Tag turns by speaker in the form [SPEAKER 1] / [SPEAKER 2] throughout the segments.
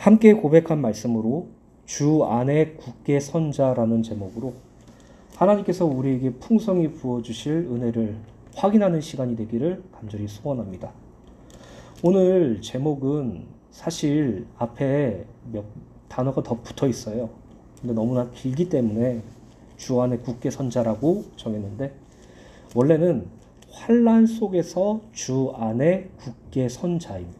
[SPEAKER 1] 함께 고백한 말씀으로 주 안에 굳게 선자라는 제목으로 하나님께서 우리에게 풍성히 부어주실 은혜를 확인하는 시간이 되기를 간절히 소원합니다. 오늘 제목은 사실 앞에 몇 단어가 더 붙어 있어요. 근데 너무나 길기 때문에 주 안에 굳게 선자라고 정했는데, 원래는 환난 속에서 주 안에 굳게 선 자입니다.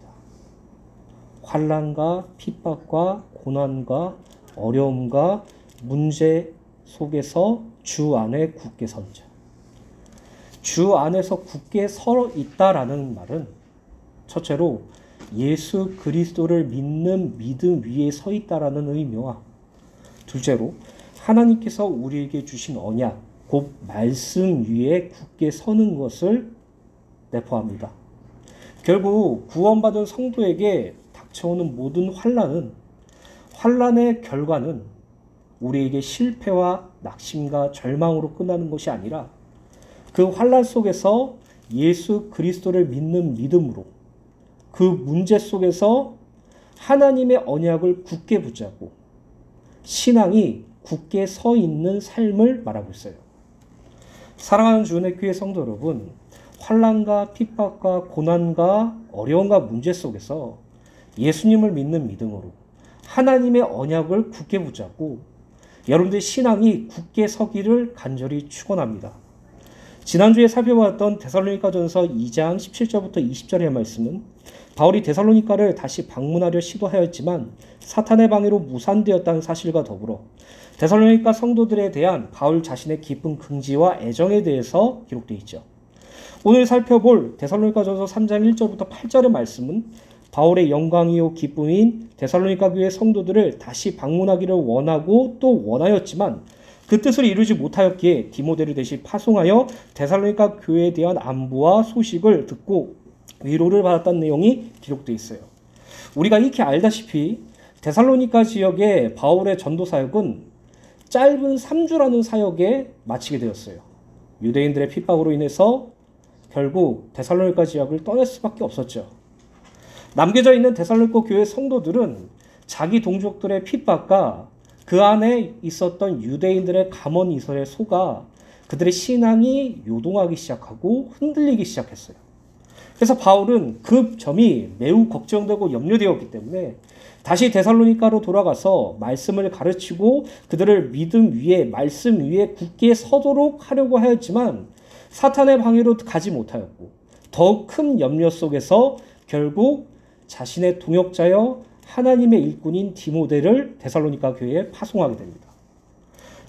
[SPEAKER 1] 환난과 핍박과 고난과 어려움과 문제 속에서 주 안에 굳게 선 자. 주 안에서 굳게 서 있다라는 말은 첫째로 예수 그리스도를 믿는 믿음 위에 서 있다라는 의미와, 둘째로 하나님께서 우리에게 주신 언약, 곧 말씀 위에 굳게 서는 것을 내포합니다. 결국 구원받은 성도에게 닥쳐오는 모든 환난의 결과는 우리에게 실패와 낙심과 절망으로 끝나는 것이 아니라 그 환난 속에서 예수 그리스도를 믿는 믿음으로 그 문제 속에서 하나님의 언약을 굳게 붙잡고 신앙이 굳게 서 있는 삶을 말하고 있어요. 사랑하는 주은혜교회 성도 여러분, 환난과 핍박과 고난과 어려움과 문제 속에서 예수님을 믿는 믿음으로 하나님의 언약을 굳게 붙잡고 여러분들의 신앙이 굳게 서기를 간절히 축원합니다. 지난주에 살펴봤던 데살로니가전서 2장 17절부터 20절의 말씀은 바울이 데살로니가를 다시 방문하려 시도하였지만 사탄의 방해로 무산되었다는 사실과 더불어 데살로니가 성도들에 대한 바울 자신의 깊은 긍지와 애정에 대해서 기록되어 있죠. 오늘 살펴볼 데살로니가전서 3장 1절부터 8절의 말씀은 바울의 영광이요 기쁨인 데살로니가 교회 성도들을 다시 방문하기를 원하고 또 원하였지만 그 뜻을 이루지 못하였기에 디모데를 대신 파송하여 데살로니가 교회에 대한 안부와 소식을 듣고 위로를 받았다는 내용이 기록되어 있어요. 우리가 익히 알다시피 데살로니가 지역의 바울의 전도 사역은 짧은 3주라는 사역에 마치게 되었어요. 유대인들의 핍박으로 인해서 결국 데살로니가 지역을 떠날 수밖에 없었죠. 남겨져 있는 데살로니가 교회 성도들은 자기 동족들의 핍박과 그 안에 있었던 유대인들의 감언 이설에 속아 그들의 신앙이 요동하기 시작하고 흔들리기 시작했어요. 그래서 바울은 그 점이 매우 걱정되고 염려되었기 때문에 다시 데살로니가로 돌아가서 말씀을 가르치고 그들을 믿음 위에, 말씀 위에 굳게 서도록 하려고 하였지만 사탄의 방해로 가지 못하였고 더욱 큰 염려 속에서 결국 자신의 동역자여 하나님의 일꾼인 디모데를 데살로니가 교회에 파송하게 됩니다.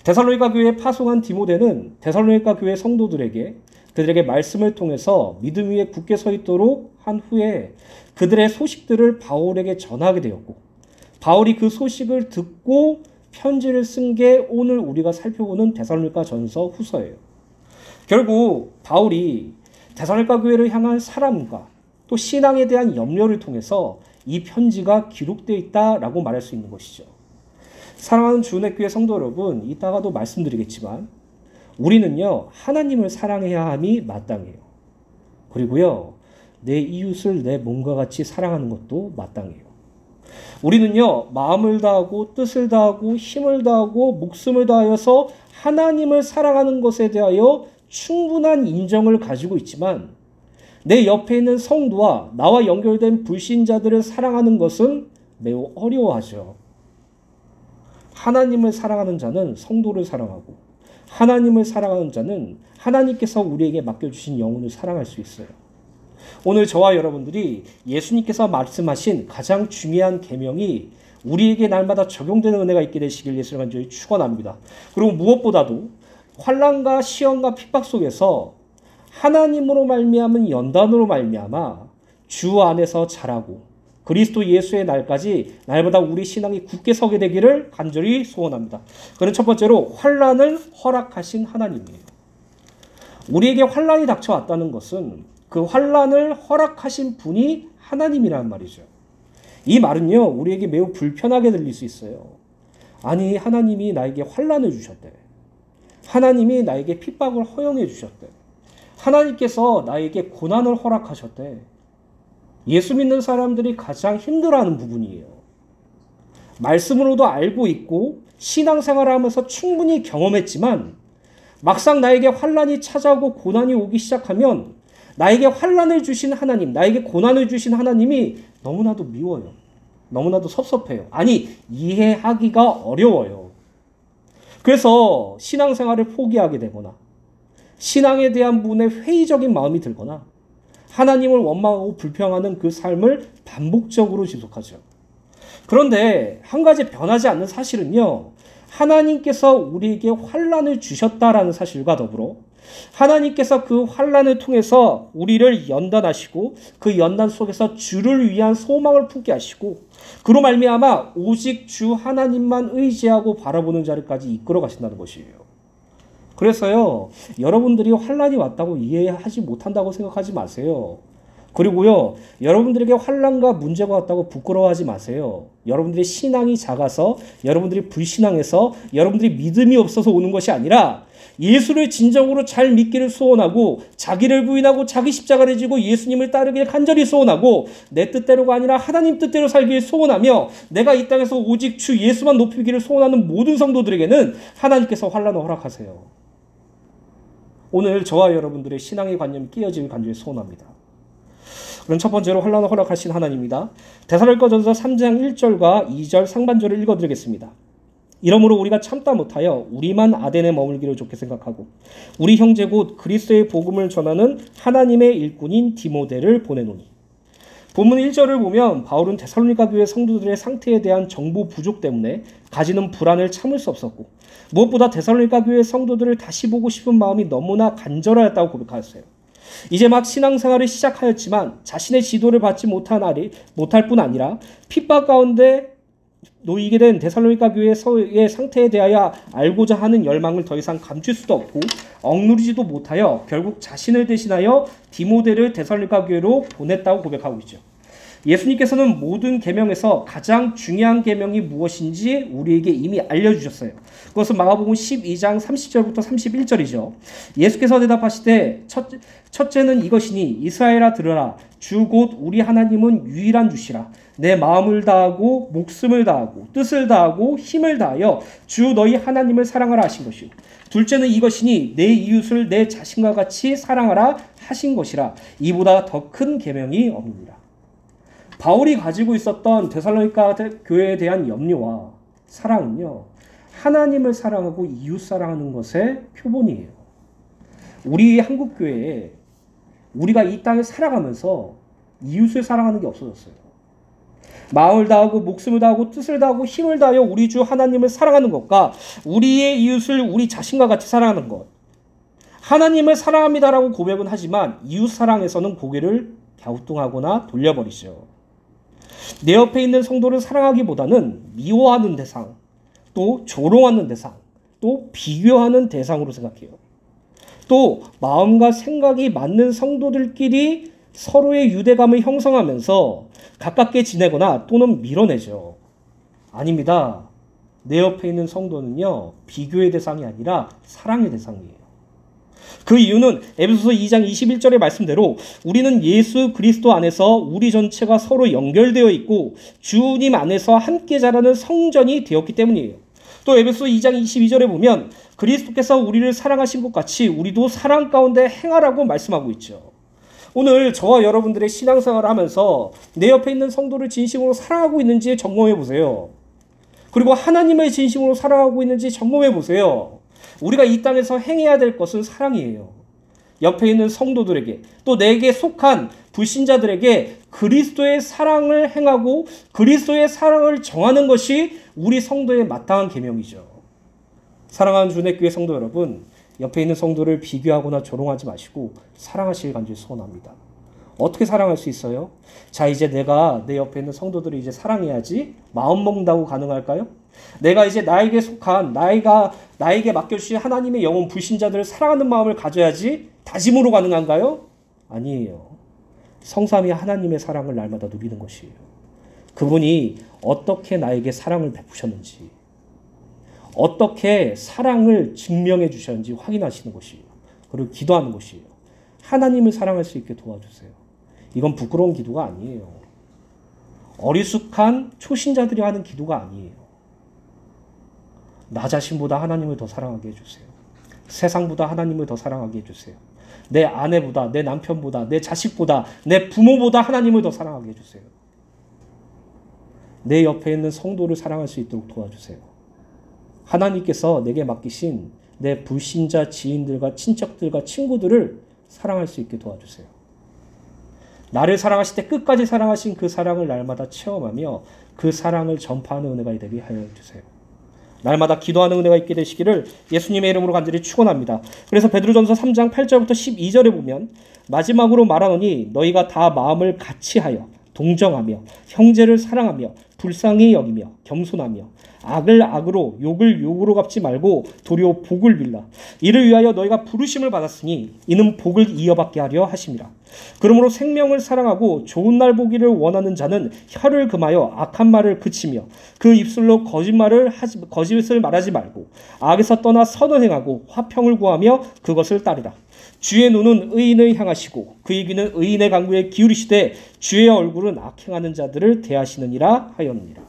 [SPEAKER 1] 데살로니가 교회에 파송한 디모데는 데살로니가 교회 성도들에게 그들에게 말씀을 통해서 믿음 위에 굳게 서 있도록 한 후에 그들의 소식들을 바울에게 전하게 되었고, 바울이 그 소식을 듣고 편지를 쓴 게 오늘 우리가 살펴보는 데살로니가 전서 후서예요. 결국 바울이 데살로니가 교회를 향한 사랑과 또 신앙에 대한 염려를 통해서 이 편지가 기록되어 있다라고 말할 수 있는 것이죠. 사랑하는 주은혜교회 성도 여러분, 이따가도 말씀드리겠지만 우리는요 하나님을 사랑해야 함이 마땅해요. 그리고요 내 이웃을 내 몸과 같이 사랑하는 것도 마땅해요. 우리는요 마음을 다하고 뜻을 다하고 힘을 다하고 목숨을 다하여서 하나님을 사랑하는 것에 대하여 충분한 인정을 가지고 있지만 내 옆에 있는 성도와 나와 연결된 불신자들을 사랑하는 것은 매우 어려워하죠. 하나님을 사랑하는 자는 성도를 사랑하고 하나님을 사랑하는 자는 하나님께서 우리에게 맡겨주신 영혼을 사랑할 수 있어요. 오늘 저와 여러분들이 예수님께서 말씀하신 가장 중요한 계명이 우리에게 날마다 적용되는 은혜가 있게 되시길 예수를 간절히 축원합니다. 그리고 무엇보다도 환난과 시험과 핍박 속에서 하나님으로 말미암은 연단으로 말미암아 주 안에서 자라고 그리스도 예수의 날까지 날마다 우리 신앙이 굳게 서게 되기를 간절히 소원합니다. 그는 첫 번째로 환난을 허락하신 하나님이에요. 우리에게 환난이 닥쳐왔다는 것은 그 환난을 허락하신 분이 하나님이라는 말이죠. 이 말은요 우리에게 매우 불편하게 들릴 수 있어요. 아니 하나님이 나에게 환난을 주셨대. 하나님이 나에게 핍박을 허용해 주셨대. 하나님께서 나에게 고난을 허락하셨대. 예수 믿는 사람들이 가장 힘들어하는 부분이에요. 말씀으로도 알고 있고 신앙생활을 하면서 충분히 경험했지만 막상 나에게 환난이 찾아오고 고난이 오기 시작하면 나에게 환난을 주신 하나님, 나에게 고난을 주신 하나님이 너무나도 미워요. 너무나도 섭섭해요. 아니, 이해하기가 어려워요. 그래서 신앙생활을 포기하게 되거나 신앙에 대한 부분에 회의적인 마음이 들거나 하나님을 원망하고 불평하는 그 삶을 반복적으로 지속하죠. 그런데 한 가지 변하지 않는 사실은요, 하나님께서 우리에게 환난을 주셨다라는 사실과 더불어 하나님께서 그 환난을 통해서 우리를 연단하시고 그 연단 속에서 주를 위한 소망을 품게 하시고 그로 말미암아 오직 주 하나님만 의지하고 바라보는 자리까지 이끌어 가신다는 것이에요. 그래서요, 여러분들이 환난이 왔다고 이해하지 못한다고 생각하지 마세요. 그리고요, 여러분들에게 환난과 문제가 왔다고 부끄러워하지 마세요. 여러분들의 신앙이 작아서, 여러분들이 불신앙해서, 여러분들이 믿음이 없어서 오는 것이 아니라 예수를 진정으로 잘 믿기를 소원하고 자기를 부인하고 자기 십자가를 지고 예수님을 따르길 간절히 소원하고 내 뜻대로가 아니라 하나님 뜻대로 살기를 소원하며 내가 이 땅에서 오직 주 예수만 높이기를 소원하는 모든 성도들에게는 하나님께서 환난을 허락하세요. 오늘 저와 여러분들의 신앙의 관념이 깨어지길 간절히 소원합니다. 그럼 첫 번째로 환난을 허락하신 하나님입니다. 데살로니가전서 3장 1절과 2절 상반절을 읽어드리겠습니다. 이러므로 우리가 참다 못하여 우리만 아덴에 머물기를 좋게 생각하고 우리 형제 곧 그리스도의 복음을 전하는 하나님의 일꾼인 디모데를 보내노니. 본문 1절을 보면 바울은 데살로니가 교회 성도들의 상태에 대한 정보 부족 때문에 가지는 불안을 참을 수 없었고 무엇보다 데살로니가 교회 성도들을 다시 보고 싶은 마음이 너무나 간절하였다고 고백하였어요. 이제 막 신앙생활을 시작하였지만 자신의 지도를 받지 못할 뿐 아니라 핍박 가운데 놓이게 된 데살로니가 교회의 상태에 대하여 알고자 하는 열망을 더 이상 감출 수도 없고 억누르지도 못하여 결국 자신을 대신하여 디모데를 데살로니가 교회로 보냈다고 고백하고 있죠. 예수님께서는 모든 계명에서 가장 중요한 계명이 무엇인지 우리에게 이미 알려주셨어요. 그것은 마가복음 12장 30절부터 31절이죠. 예수께서 대답하시되 첫째는 이것이니 이스라엘아 들으라. 주 곧 우리 하나님은 유일한 주시라. 내 마음을 다하고 목숨을 다하고 뜻을 다하고 힘을 다하여 주 너희 하나님을 사랑하라 하신 것이요. 둘째는 이것이니 내 이웃을 내 자신과 같이 사랑하라 하신 것이라. 이보다 더 큰 계명이 없느니라. 바울이 가지고 있었던 데살로니가 교회에 대한 염려와 사랑은요, 하나님을 사랑하고 이웃 사랑하는 것의 표본이에요. 우리 한국교회에 우리가 이 땅에 살아가면서 이웃을 사랑하는 게 없어졌어요. 마음을 다하고 목숨을 다하고 뜻을 다하고 힘을 다하여 우리 주 하나님을 사랑하는 것과 우리의 이웃을 우리 자신과 같이 사랑하는 것. 하나님을 사랑합니다라고 고백은 하지만 이웃 사랑에서는 고개를 갸우뚱하거나 돌려버리죠. 내 옆에 있는 성도를 사랑하기보다는 미워하는 대상, 또 조롱하는 대상, 또 비교하는 대상으로 생각해요. 또 마음과 생각이 맞는 성도들끼리 서로의 유대감을 형성하면서 가깝게 지내거나 또는 밀어내죠. 아닙니다. 내 옆에 있는 성도는요, 비교의 대상이 아니라 사랑의 대상이에요. 그 이유는 에베소서 2장 21절의 말씀대로 우리는 예수 그리스도 안에서 우리 전체가 서로 연결되어 있고 주님 안에서 함께 자라는 성전이 되었기 때문이에요. 또 에베소서 2장 22절에 보면 그리스도께서 우리를 사랑하신 것 같이 우리도 사랑 가운데 행하라고 말씀하고 있죠. 오늘 저와 여러분들의 신앙생활을 하면서 내 옆에 있는 성도를 진심으로 사랑하고 있는지 점검해 보세요. 그리고 하나님을 진심으로 사랑하고 있는지 점검해 보세요. 우리가 이 땅에서 행해야 될 것은 사랑이에요. 옆에 있는 성도들에게 또 내게 속한 불신자들에게 그리스도의 사랑을 행하고 그리스도의 사랑을 정하는 것이 우리 성도의 마땅한 계명이죠. 사랑하는 주내교회 성도 여러분, 옆에 있는 성도를 비교하거나 조롱하지 마시고 사랑하시길 간절히 소원합니다. 어떻게 사랑할 수 있어요? 자, 이제 내가 내 옆에 있는 성도들을 이제 사랑해야지 마음 먹는다고 가능할까요? 내가 이제 나에게 속한 나에게 맡겨주신 하나님의 영혼 불신자들을 사랑하는 마음을 가져야지 다짐으로 가능한가요? 아니에요. 성삼위 하나님의 사랑을 날마다 누리는 것이에요. 그분이 어떻게 나에게 사랑을 베푸셨는지, 어떻게 사랑을 증명해 주셨는지 확인하시는 것이에요. 그리고 기도하는 것이에요. 하나님을 사랑할 수 있게 도와주세요. 이건 부끄러운 기도가 아니에요. 어리숙한 초신자들이 하는 기도가 아니에요. 나 자신보다 하나님을 더 사랑하게 해주세요. 세상보다 하나님을 더 사랑하게 해주세요. 내 아내보다, 내 남편보다, 내 자식보다, 내 부모보다 하나님을 더 사랑하게 해주세요. 내 옆에 있는 성도를 사랑할 수 있도록 도와주세요. 하나님께서 내게 맡기신 내 불신자 지인들과 친척들과 친구들을 사랑할 수 있게 도와주세요. 나를 사랑하실 때 끝까지 사랑하신 그 사랑을 날마다 체험하며 그 사랑을 전파하는 은혜가 되게 하여 주세요. 날마다 기도하는 은혜가 있게 되시기를 예수님의 이름으로 간절히 축원합니다. 그래서 베드로전서 3장 8절부터 12절에 보면 마지막으로 말하노니 너희가 다 마음을 같이하여 동정하며 형제를 사랑하며 불쌍히 여기며 겸손하며 악을 악으로 욕을 욕으로 갚지 말고 도리어 복을 빌라. 이를 위하여 너희가 부르심을 받았으니 이는 복을 이어받게 하려 하심이라. 그러므로 생명을 사랑하고 좋은 날 보기를 원하는 자는 혀를 금하여 악한 말을 그치며 그 입술로 거짓을 말하지 말고 악에서 떠나 선을 행하고 화평을 구하며 그것을 따르라. 주의 눈은 의인을 향하시고 그의 귀는 의인의 간구에 기울이시되 주의 얼굴은 악행하는 자들을 대하시느니라 하였느니라.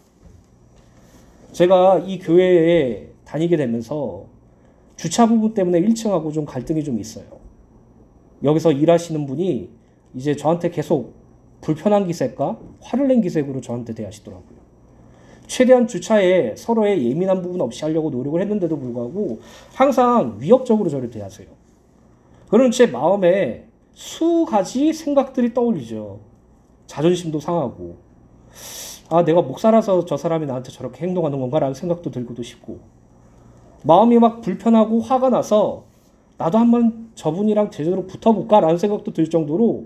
[SPEAKER 1] 제가 이 교회에 다니게 되면서 주차 부분 때문에 1층하고 좀 갈등이 좀 있어요. 여기서 일하시는 분이 이제 저한테 계속 불편한 기색과 화를 낸 기색으로 저한테 대하시더라고요. 최대한 주차에 서로의 예민한 부분 없이 하려고 노력을 했는데도 불구하고 항상 위협적으로 저를 대하세요. 그럼 제 마음에 수가지 생각들이 떠올리죠. 자존심도 상하고 아, 내가 목사라서 저 사람이 나한테 저렇게 행동하는 건가? 라는 생각도 들고도 싶고 마음이 막 불편하고 화가 나서 나도 한번 저분이랑 제대로 붙어볼까? 라는 생각도 들 정도로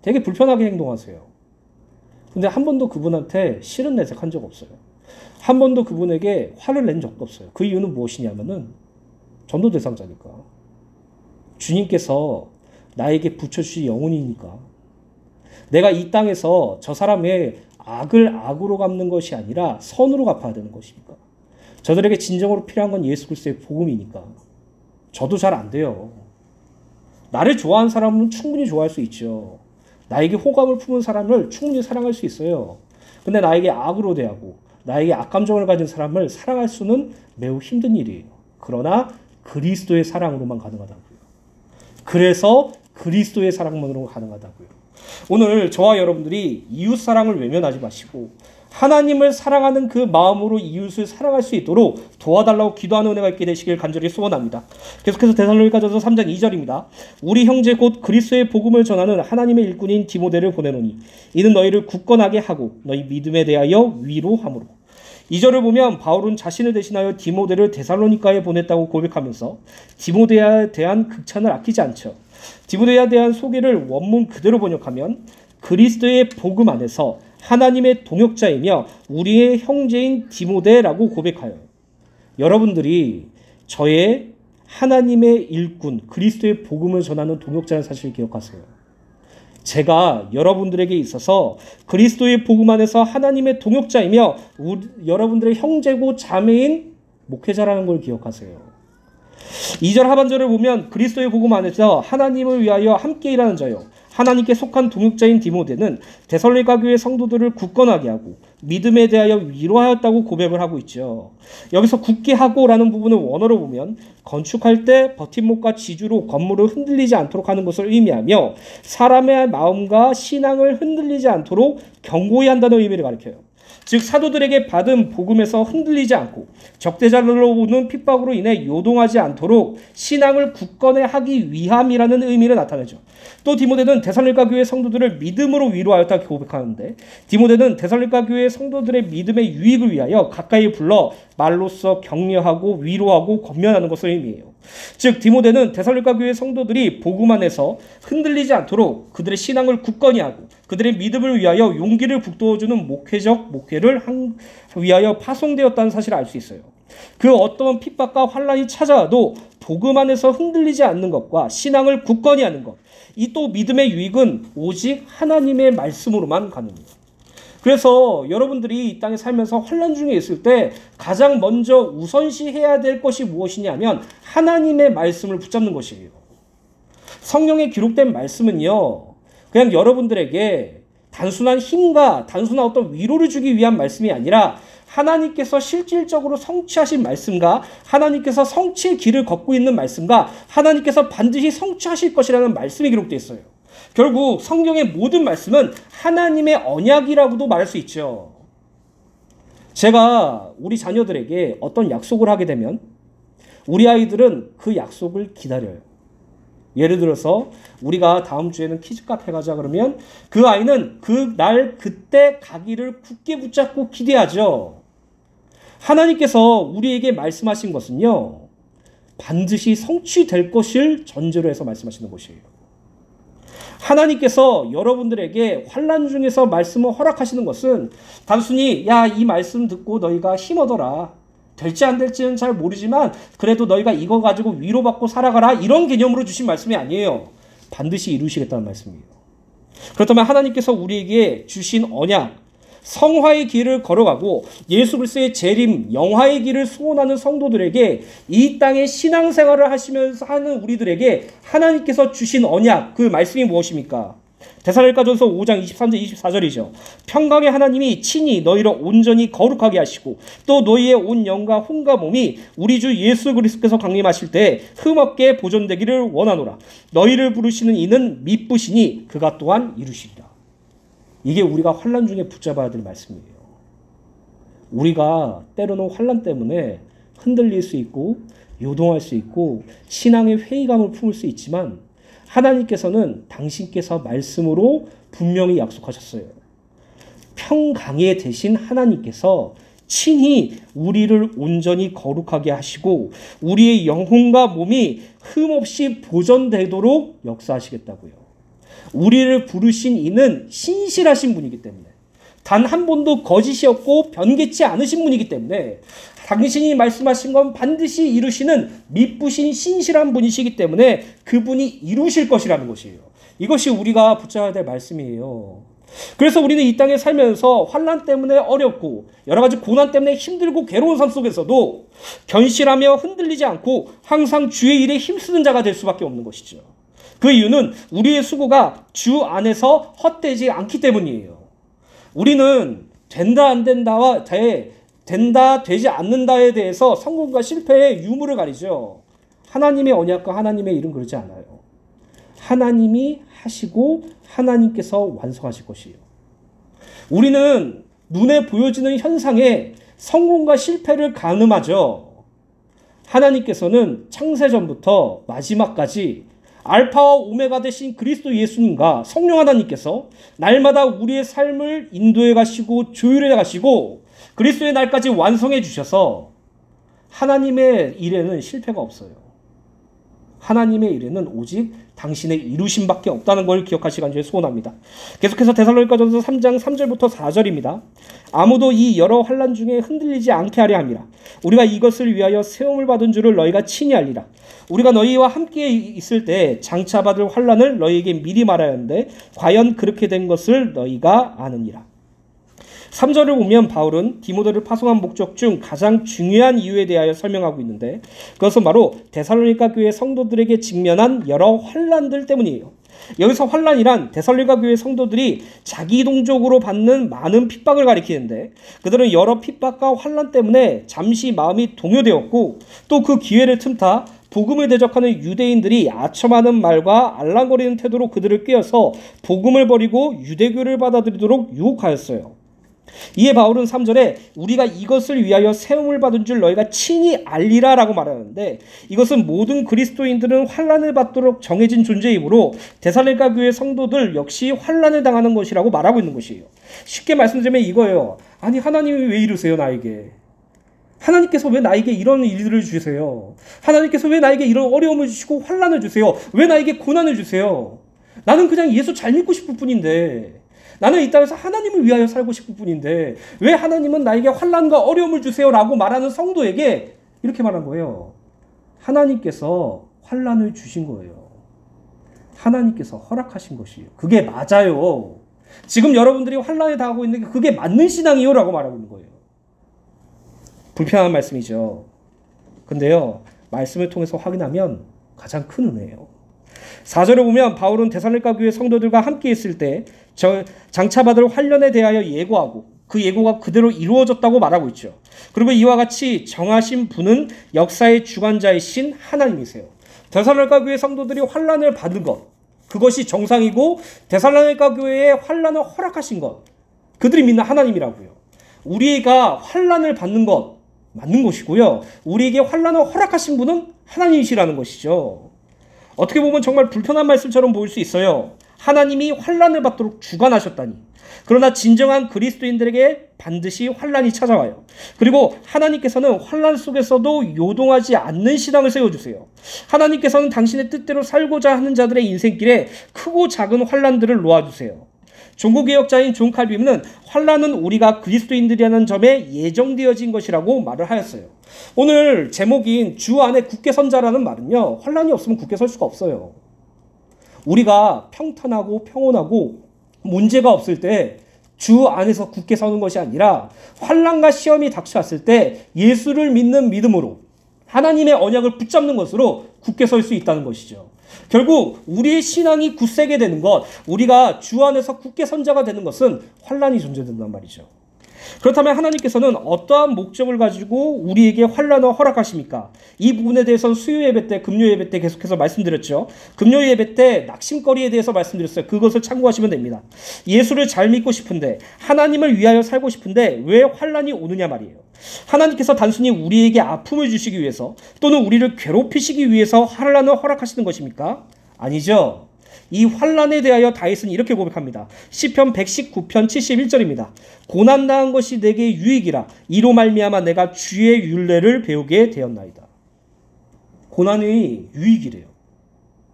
[SPEAKER 1] 되게 불편하게 행동하세요. 근데 한 번도 그분한테 싫은 내색한 적 없어요. 한 번도 그분에게 화를 낸 적도 없어요. 그 이유는 무엇이냐면은 전도 대상자니까. 주님께서 나에게 붙여주신 영혼이니까. 내가 이 땅에서 저 사람의 악을 악으로 갚는 것이 아니라 선으로 갚아야 되는 것이니까. 저들에게 진정으로 필요한 건 예수 그리스도의 복음이니까. 저도 잘 안 돼요. 나를 좋아하는 사람은 충분히 좋아할 수 있죠. 나에게 호감을 품은 사람을 충분히 사랑할 수 있어요. 근데 나에게 악으로 대하고 나에게 악감정을 가진 사람을 사랑할 수는 매우 힘든 일이에요. 그러나 그리스도의 사랑으로만 가능하다고요. 그래서 그리스도의 사랑만으로 가능하다고요. 오늘 저와 여러분들이 이웃 사랑을 외면하지 마시고 하나님을 사랑하는 그 마음으로 이웃을 사랑할 수 있도록 도와달라고 기도하는 은혜가 있게 되시길 간절히 소원합니다. 계속해서 데살로니가전서 3장 2절입니다. 우리 형제 곧 그리스도의 복음을 전하는 하나님의 일꾼인 디모데를 보내노니 이는 너희를 굳건하게 하고 너희 믿음에 대하여 위로함으로. 2절을 보면 바울은 자신을 대신하여 디모데를 데살로니가에 보냈다고 고백하면서 디모데에 대한 극찬을 아끼지 않죠. 디모데에 대한 소개를 원문 그대로 번역하면 그리스도의 복음 안에서 하나님의 동역자이며 우리의 형제인 디모데라고 고백하여 여러분들이 저의 하나님의 일꾼 그리스도의 복음을 전하는 동역자라는 사실을 기억하세요. 제가 여러분들에게 있어서 그리스도의 복음 안에서 하나님의 동역자이며 여러분들의 형제고 자매인 목회자라는 걸 기억하세요. 2절 하반절을 보면 그리스도의 복음 안에서 하나님을 위하여 함께 일하는 자요 하나님께 속한 동역자인 디모데는 데살로니가 교회 성도들을 굳건하게 하고 믿음에 대하여 위로하였다고 고백을 하고 있죠. 여기서 굳게 하고라는 부분을 원어로 보면 건축할 때 버팀목과 지주로 건물을 흔들리지 않도록 하는 것을 의미하며 사람의 마음과 신앙을 흔들리지 않도록 경고히 한다는 의미를 가리켜요. 즉 사도들에게 받은 복음에서 흔들리지 않고 적대자들로 오는 핍박으로 인해 요동하지 않도록 신앙을 굳건히 하기 위함이라는 의미를 나타내죠. 또 디모데는 데살로니가 교회 성도들을 믿음으로 위로하였다 고백하는데 디모데는 데살로니가 교회 성도들의 믿음의 유익을 위하여 가까이 불러 말로써 격려하고 위로하고 권면하는 것을 의미해요. 즉 디모데는 데살로니가 교회 성도들이 복음 안에서 흔들리지 않도록 그들의 신앙을 굳건히 하고 그들의 믿음을 위하여 용기를 북돋워주는 목회적 목회를 위하여 파송되었다는 사실을 알 수 있어요. 그 어떤 핍박과 환란이 찾아와도 복음 안에서 흔들리지 않는 것과 신앙을 굳건히 하는 것, 이 또 믿음의 유익은 오직 하나님의 말씀으로만 가능해요. 그래서 여러분들이 이 땅에 살면서 환란 중에 있을 때 가장 먼저 우선시해야 될 것이 무엇이냐면 하나님의 말씀을 붙잡는 것이에요. 성경에 기록된 말씀은요, 그냥 여러분들에게 단순한 힘과 단순한 어떤 위로를 주기 위한 말씀이 아니라 하나님께서 실질적으로 성취하신 말씀과 하나님께서 성취의 길을 걷고 있는 말씀과 하나님께서 반드시 성취하실 것이라는 말씀이 기록되어 있어요. 결국 성경의 모든 말씀은 하나님의 언약이라고도 말할 수 있죠. 제가 우리 자녀들에게 어떤 약속을 하게 되면 우리 아이들은 그 약속을 기다려요. 예를 들어서 우리가 다음 주에는 키즈 카페 가자 그러면 그 아이는 그날 그때 가기를 굳게 붙잡고 기대하죠. 하나님께서 우리에게 말씀하신 것은요, 반드시 성취될 것을 전제로 해서 말씀하시는 것이에요. 하나님께서 여러분들에게 환난 중에서 말씀을 허락하시는 것은 단순히 야, 이 말씀 듣고 너희가 힘어더라, 될지 안 될지는 잘 모르지만 그래도 너희가 이거 가지고 위로받고 살아가라, 이런 개념으로 주신 말씀이 아니에요. 반드시 이루시겠다는 말씀이에요. 그렇다면 하나님께서 우리에게 주신 언약, 성화의 길을 걸어가고 예수 그리스도의 재림, 영화의 길을 소원하는 성도들에게 이 땅에 신앙생활을 하시면서 하는 우리들에게 하나님께서 주신 언약, 그 말씀이 무엇입니까? 데살로니가전서 5장 23절 24절이죠. 평강의 하나님이 친히 너희를 온전히 거룩하게 하시고 또 너희의 온 영과 혼과 몸이 우리 주 예수 그리스도께서 강림하실 때 흠없게 보존되기를 원하노라. 너희를 부르시는 이는 미쁘시니 그가 또한 이루시리라. 이게 우리가 환난 중에 붙잡아야 될 말씀이에요. 우리가 때로는 환난 때문에 흔들릴 수 있고 요동할 수 있고 신앙의 회의감을 품을 수 있지만 하나님께서는 당신께서 말씀으로 분명히 약속하셨어요. 평강의 대신 하나님께서 친히 우리를 온전히 거룩하게 하시고 우리의 영혼과 몸이 흠없이 보존되도록 역사하시겠다고요. 우리를 부르신 이는 신실하신 분이기 때문에, 단 한 번도 거짓이 없고 변개치 않으신 분이기 때문에 당신이 말씀하신 건 반드시 이루시는 미쁘신 신실한 분이시기 때문에 그분이 이루실 것이라는 것이에요. 이것이 우리가 붙잡아야 될 말씀이에요. 그래서 우리는 이 땅에 살면서 환난 때문에 어렵고 여러 가지 고난 때문에 힘들고 괴로운 삶 속에서도 견실하며 흔들리지 않고 항상 주의 일에 힘쓰는 자가 될 수밖에 없는 것이죠. 그 이유는 우리의 수고가 주 안에서 헛되지 않기 때문이에요. 우리는 된다 안 된다와 된다 되지 않는다에 대해서 성공과 실패의 유무를 가리죠. 하나님의 언약과 하나님의 일은 그러지 않아요. 하나님이 하시고 하나님께서 완성하실 것이에요. 우리는 눈에 보여지는 현상에 성공과 실패를 가늠하죠. 하나님께서는 창세전부터 마지막까지 알파와 오메가 되신 그리스도 예수님과 성령 하나님께서 날마다 우리의 삶을 인도해 가시고 조율해 가시고 그리스도의 날까지 완성해 주셔서 하나님의 일에는 실패가 없어요. 하나님의 일에는 오직 당신의 이루심밖에 없다는 걸 기억하시기 간절히 소원합니다. 계속해서 데살로니가전서 3장 3절부터 4절입니다. 아무도 이 여러 환난 중에 흔들리지 않게 하려 함이라. 우리가 이것을 위하여 세움을 받은 줄을 너희가 친히 알리라. 우리가 너희와 함께 있을 때 장차 받을 환난을 너희에게 미리 말하였는데 과연 그렇게 된 것을 너희가 아느니라. 3절을 보면 바울은 디모데를 파송한 목적 중 가장 중요한 이유에 대하여 설명하고 있는데 그것은 바로 데살로니가 교회 성도들에게 직면한 여러 환난들 때문이에요. 여기서 환난이란 데살로니가 교회 성도들이 자기동적으로 받는 많은 핍박을 가리키는데 그들은 여러 핍박과 환난 때문에 잠시 마음이 동요되었고 또 그 기회를 틈타 복음을 대적하는 유대인들이 아첨하는 말과 알랑거리는 태도로 그들을 꿰어서 복음을 버리고 유대교를 받아들이도록 유혹하였어요. 이에 바울은 3절에 우리가 이것을 위하여 세움을 받은 줄 너희가 친히 알리라 라고 말하는데 이것은 모든 그리스도인들은 환난을 받도록 정해진 존재이므로 데살로니가 교회 성도들 역시 환난을 당하는 것이라고 말하고 있는 것이에요. 쉽게 말씀드리면 이거예요. 아니 하나님이 왜 이러세요 나에게? 하나님께서 왜 나에게 이런 일들을 주세요? 하나님께서 왜 나에게 이런 어려움을 주시고 환난을 주세요? 왜 나에게 고난을 주세요? 나는 그냥 예수 잘 믿고 싶을 뿐인데 나는 이 땅에서 하나님을 위하여 살고 싶을 뿐인데 왜 하나님은 나에게 환난과 어려움을 주세요? 라고 말하는 성도에게 이렇게 말한 거예요. 하나님께서 환난을 주신 거예요. 하나님께서 허락하신 것이에요. 그게 맞아요. 지금 여러분들이 환난에 당하고 있는 게 그게 맞는 신앙이요 라고 말하고 있는 거예요. 불편한 말씀이죠. 근데요, 말씀을 통해서 확인하면 가장 큰 은혜예요. 4절에 보면 바울은 데살로니가 교회 성도들과 함께 있을 때 장차받을 환란에 대하여 예고하고 그 예고가 그대로 이루어졌다고 말하고 있죠. 그리고 이와 같이 정하신 분은 역사의 주관자이신 하나님이세요. 데살로니가 교회 성도들이 환란을 받은 것, 그것이 정상이고 데살로니가 교회에 환란을 허락하신 것, 그들이 믿는 하나님이라고요. 우리가 환란을 받는 것 맞는 것이고요. 우리에게 환란을 허락하신 분은 하나님이시라는 것이죠. 어떻게 보면 정말 불편한 말씀처럼 보일 수 있어요. 하나님이 환란을 받도록 주관하셨다니. 그러나 진정한 그리스도인들에게 반드시 환란이 찾아와요. 그리고 하나님께서는 환란 속에서도 요동하지 않는 신앙을 세워주세요. 하나님께서는 당신의 뜻대로 살고자 하는 자들의 인생길에 크고 작은 환란들을 놓아주세요. 종교개혁자인 존 칼빈은 환란은 우리가 그리스도인들이라는 점에 예정되어진 것이라고 말을 하였어요. 오늘 제목인 주 안에 굳게 선자라는 말은요, 환란이 없으면 굳게 설 수가 없어요. 우리가 평탄하고 평온하고 문제가 없을 때 주 안에서 굳게 서는 것이 아니라 환난과 시험이 닥쳐왔을 때 예수를 믿는 믿음으로 하나님의 언약을 붙잡는 것으로 굳게 설 수 있다는 것이죠. 결국 우리의 신앙이 굳세게 되는 것, 우리가 주 안에서 굳게 선 자가 되는 것은 환난이 존재된단 말이죠. 그렇다면 하나님께서는 어떠한 목적을 가지고 우리에게 환난을 허락하십니까? 이 부분에 대해서는 수요 예배 때, 금요 예배 때 계속해서 말씀드렸죠. 금요 예배 때 낙심거리에 대해서 말씀드렸어요. 그것을 참고하시면 됩니다. 예수를 잘 믿고 싶은데, 하나님을 위하여 살고 싶은데 왜 환난이 오느냐 말이에요. 하나님께서 단순히 우리에게 아픔을 주시기 위해서 또는 우리를 괴롭히시기 위해서 환난을 허락하시는 것입니까? 아니죠. 이 환난에 대하여 다윗은 이렇게 고백합니다. 시편 119편 71절입니다. 고난당한 것이 내게 유익이라 이로 말미암아 내가 주의 율례를 배우게 되었나이다. 고난이 유익이래요.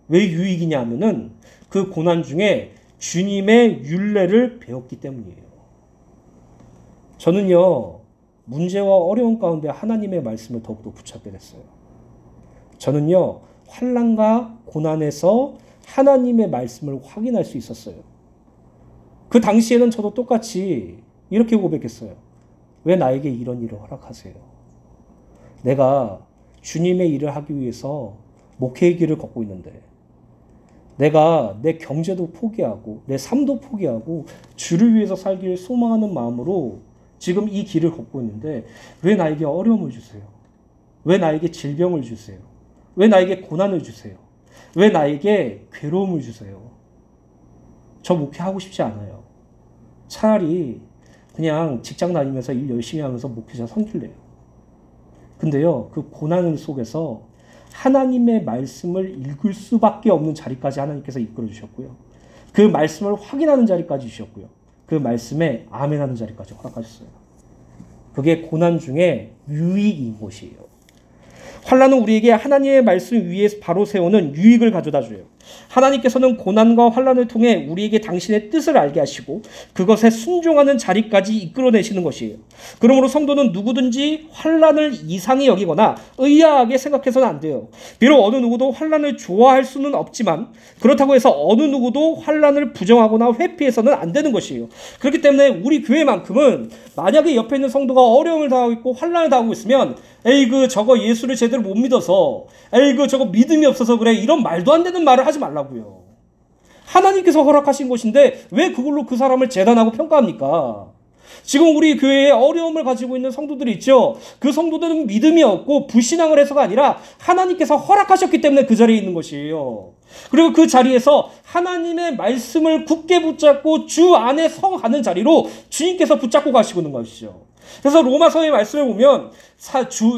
[SPEAKER 1] 왜 유익이냐 하면은 그 고난 중에 주님의 율례를 배웠기 때문이에요. 저는요, 문제와 어려움 가운데 하나님의 말씀을 더욱더 붙잡게 됐어요. 저는요, 환난과 고난에서 하나님의 말씀을 확인할 수 있었어요. 그 당시에는 저도 똑같이 이렇게 고백했어요. 왜 나에게 이런 일을 허락하세요? 내가 주님의 일을 하기 위해서 목회의 길을 걷고 있는데, 내가 내 경제도 포기하고 내 삶도 포기하고 주를 위해서 살기를 소망하는 마음으로 지금 이 길을 걷고 있는데 왜 나에게 어려움을 주세요? 왜 나에게 질병을 주세요? 왜 나에게 고난을 주세요? 왜 나에게 괴로움을 주세요? 저 목회하고 싶지 않아요. 차라리 그냥 직장 다니면서 일 열심히 하면서 목회자 섬길래요. 근데요, 그 고난 속에서 하나님의 말씀을 읽을 수밖에 없는 자리까지 하나님께서 이끌어 주셨고요. 그 말씀을 확인하는 자리까지 주셨고요. 그 말씀에 아멘하는 자리까지 허락하셨어요. 그게 고난 중에 유익인 것이에요. 환난은 우리에게 하나님의 말씀 위에 바로 세우는 유익을 가져다 줘요. 하나님께서는 고난과 환난을 통해 우리에게 당신의 뜻을 알게 하시고 그것에 순종하는 자리까지 이끌어내시는 것이에요. 그러므로 성도는 누구든지 환난을 이상히 여기거나 의아하게 생각해서는 안 돼요. 비록 어느 누구도 환난을 좋아할 수는 없지만 그렇다고 해서 어느 누구도 환난을 부정하거나 회피해서는 안 되는 것이에요. 그렇기 때문에 우리 교회만큼은 만약에 옆에 있는 성도가 어려움을 당하고 있고 환난을 당하고 있으면 에이그 저거 예수를 제대로 못 믿어서, 에이그 저거 믿음이 없어서 그래, 이런 말도 안 되는 말을 하지 말라고요. 하나님께서 허락하신 것인데 왜 그걸로 그 사람을 재단하고 평가합니까? 지금 우리 교회에 어려움을 가지고 있는 성도들이 있죠. 그 성도들은 믿음이 없고 불신앙을 해서가 아니라 하나님께서 허락하셨기 때문에 그 자리에 있는 것이에요. 그리고 그 자리에서 하나님의 말씀을 굳게 붙잡고 주 안에 서가는 자리로 주님께서 붙잡고 가시는 것이죠. 그래서 로마서의 말씀을 보면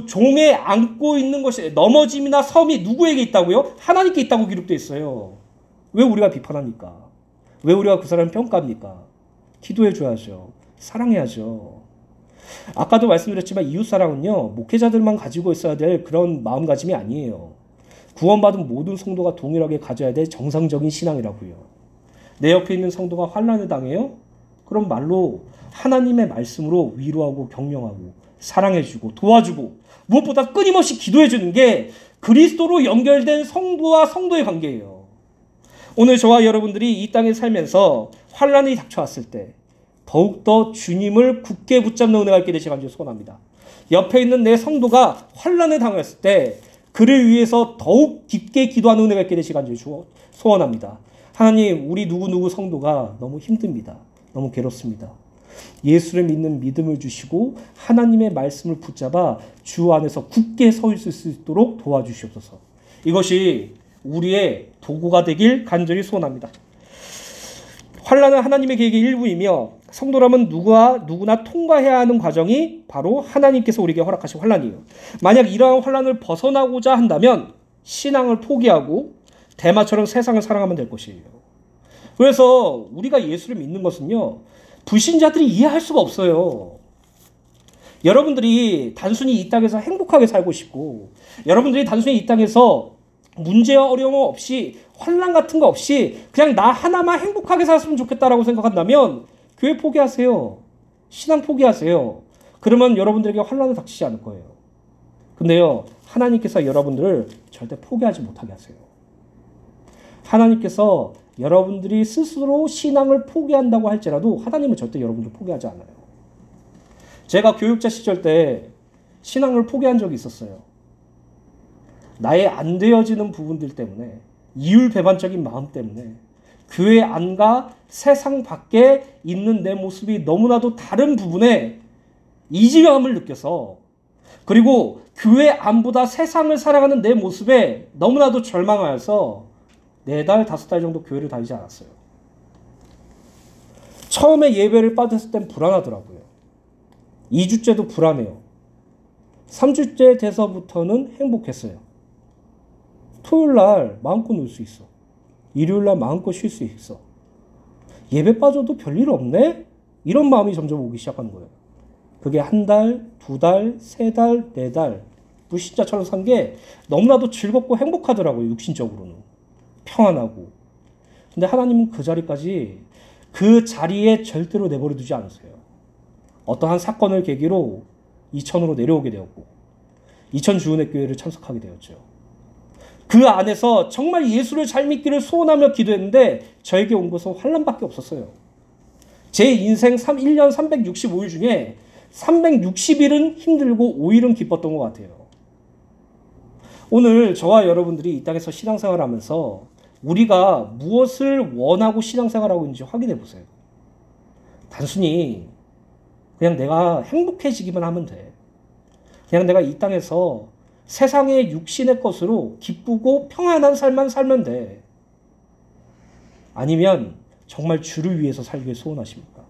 [SPEAKER 1] 종에 안고 있는 것이 넘어짐이나 섬이 누구에게 있다고요? 하나님께 있다고 기록되어 있어요. 왜 우리가 비판합니까? 왜 우리가 그 사람을 평가합니까? 기도해 줘야죠. 사랑해야죠. 아까도 말씀드렸지만 이웃사랑은요, 목회자들만 가지고 있어야 될 그런 마음가짐이 아니에요. 구원받은 모든 성도가 동일하게 가져야 될 정상적인 신앙이라고요. 내 옆에 있는 성도가 환난을 당해요? 그럼 말로 하나님의 말씀으로 위로하고 격려하고 사랑해주고 도와주고 무엇보다 끊임없이 기도해주는 게 그리스도로 연결된 성도와 성도의 관계예요. 오늘 저와 여러분들이 이 땅에 살면서 환난이 닥쳐왔을 때 더욱더 주님을 굳게 붙잡는 은혜가 있게 되시길 간절히 소원합니다. 옆에 있는 내 성도가 환난을 당했을 때 그를 위해서 더욱 깊게 기도하는 은혜가 있게 되시길 간절히 소원합니다. 하나님, 우리 누구누구 성도가 너무 힘듭니다. 너무 괴롭습니다. 예수를 믿는 믿음을 주시고 하나님의 말씀을 붙잡아 주 안에서 굳게 서 있을 수 있도록 도와주시옵소서. 이것이 우리의 도구가 되길 간절히 소원합니다. 환난은 하나님의 계획의 일부이며 성도라면 누구나 통과해야 하는 과정이 바로 하나님께서 우리에게 허락하신 환난이에요. 만약 이러한 환난을 벗어나고자 한다면 신앙을 포기하고 대마처럼 세상을 사랑하면 될 것이에요. 그래서 우리가 예수를 믿는 것은요, 불신자들이 이해할 수가 없어요. 여러분들이 단순히 이 땅에서 행복하게 살고 싶고, 여러분들이 단순히 이 땅에서 문제와 어려움 없이, 환난 같은 거 없이 그냥 나 하나만 행복하게 살았으면 좋겠다라고 생각한다면 교회 포기하세요. 신앙 포기하세요. 그러면 여러분들에게 환난은 닥치지 않을 거예요. 근데요, 하나님께서 여러분들을 절대 포기하지 못하게 하세요. 하나님께서 여러분들이 스스로 신앙을 포기한다고 할지라도 하나님은 절대 여러분들 포기하지 않아요. 제가 교육자 시절 때 신앙을 포기한 적이 있었어요. 나의 안 되어지는 부분들 때문에, 이율배반적인 마음 때문에, 교회 안과 세상 밖에 있는 내 모습이 너무나도 다른 부분에 이질감을 느껴서, 그리고 교회 안보다 세상을 살아가는 내 모습에 너무나도 절망하여서 4달, 5달 정도 교회를 다니지 않았어요. 처음에 예배를 받았을 땐 불안하더라고요. 2주째도 불안해요. 3주째 돼서부터는 행복했어요. 토요일날 마음껏 놀 수 있어. 일요일날 마음껏 쉴 수 있어. 예배 빠져도 별일 없네? 이런 마음이 점점 오기 시작하는 거예요. 그게 1달, 2달, 3달, 4달 불신자처럼 산 게 너무나도 즐겁고 행복하더라고요. 육신적으로는. 평안하고. 근데 하나님은 그 자리까지, 그 자리에 절대로 내버려 두지 않으세요. 어떠한 사건을 계기로 이천으로 내려오게 되었고, 이천 주은혜 교회를 참석하게 되었죠. 그 안에서 정말 예수를 잘 믿기를 소원하며 기도했는데 저에게 온 것은 환난밖에 없었어요. 제 인생 1년 365일 중에 360일은 힘들고 5일은 기뻤던 것 같아요. 오늘 저와 여러분들이 이 땅에서 신앙생활을 하면서 우리가 무엇을 원하고 신앙생활하고 있는지 확인해 보세요. 단순히 그냥 내가 행복해지기만 하면 돼. 그냥 내가 이 땅에서 세상의 육신의 것으로 기쁘고 평안한 삶만 살면 돼. 아니면 정말 주를 위해서 살길 소원하십니까?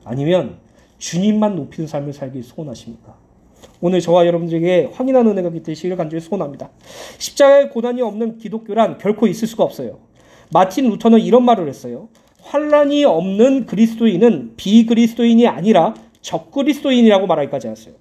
[SPEAKER 1] 아니면 주님만 높이는 삶을 살길 소원하십니까? 오늘 저와 여러분들에게 확인하는 은혜가 되시기를 간절히 소원합니다. 십자가의 고난이 없는 기독교란 결코 있을 수가 없어요. 마틴 루터는 이런 말을 했어요. 환난이 없는 그리스도인은 비그리스도인이 아니라 적그리스도인이라고 말하기까지 했어요.